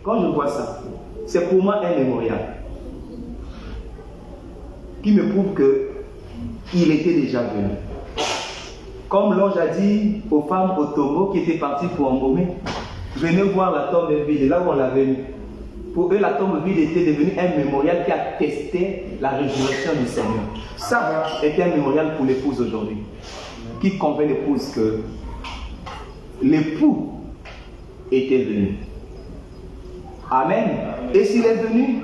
Quand je vois ça, c'est pour moi un mémorial qui me prouve qu'il était déjà venu. Comme l'ange a dit aux femmes au tombeau qui étaient parties pour embaumer, venez voir la tombe vide, là où on l'avait mis. Pour eux, la tombe vide était devenue un mémorial qui attestait la résurrection du Seigneur. Ça était un mémorial pour l'épouse aujourd'hui, qui convainc l'épouse que l'époux était venu. Amen. Et s'il est venu,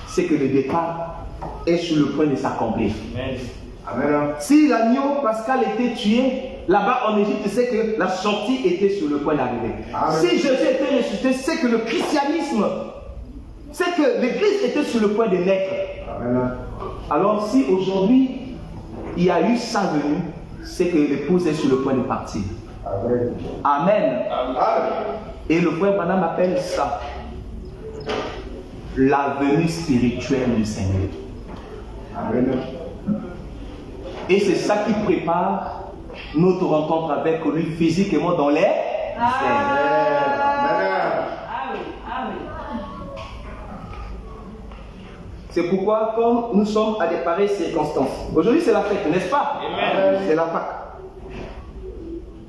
c'est que le départ est sur le point de s'accomplir. Amen. Si l'agneau pascal était tué, là-bas en Égypte, c'est que la sortie était sur le point d'arriver. Si Jésus était ressuscité, c'est que le christianisme, c'est que l'Église était sur le point de naître. Amen. Alors si aujourd'hui, il y a eu sa venue, c'est que l'épouse est sur le point de partir. Amen. Amen. Amen. Et le frère Branham appelle ça la venue spirituelle du Seigneur. Amen. Et c'est ça qui prépare notre rencontre avec lui physiquement dans les C'est pourquoi, comme nous sommes à des pareilles circonstances, aujourd'hui c'est la fête, n'est-ce pas? C'est la Pâque.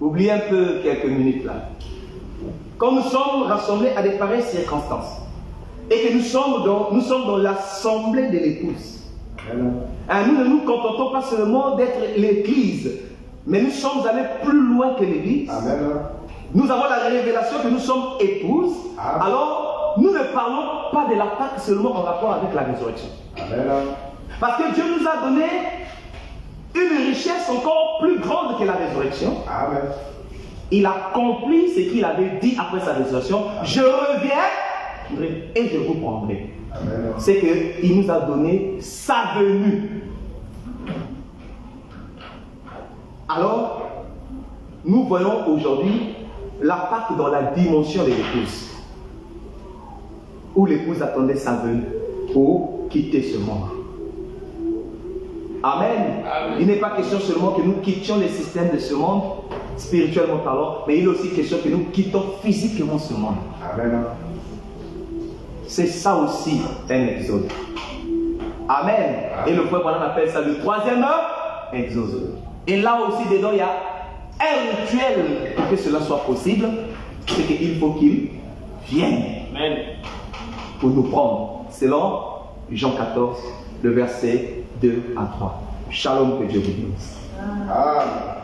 Oubliez un peu quelques minutes là. Quand nous sommes rassemblés à des pareilles circonstances, et que nous sommes dans l'assemblée de l'épouse, nous ne nous contentons pas seulement d'être l'église, mais nous sommes allés plus loin que l'église. Nous avons la révélation que nous sommes épouses. Alors, nous ne parlons pas de la Pâque seulement en rapport avec la résurrection. Parce que Dieu nous a donné une richesse encore plus grande que la résurrection. Il a accompli ce qu'il avait dit après sa résurrection. Je reviens et je vous prendrai. C'est qu'il nous a donné sa venue. Alors, nous voyons aujourd'hui la Pâque dans la dimension de l'épouse, où l'épouse attendait sa venue pour quitter ce monde. Amen. Il n'est pas question seulement que nous quittions les systèmes de ce monde, spirituellement parlant, mais il est aussi question que nous quittons physiquement ce monde. Amen. C'est ça aussi un exode. Amen. Et le frère Branham appelle ça le troisième exode. Et là aussi dedans il y a un rituel pour que cela soit possible, c'est qu'il faut qu'il vienne pour nous prendre. Selon Jean 14, le verset 2 à 3. Shalom, que Dieu vous bénisse. Amen.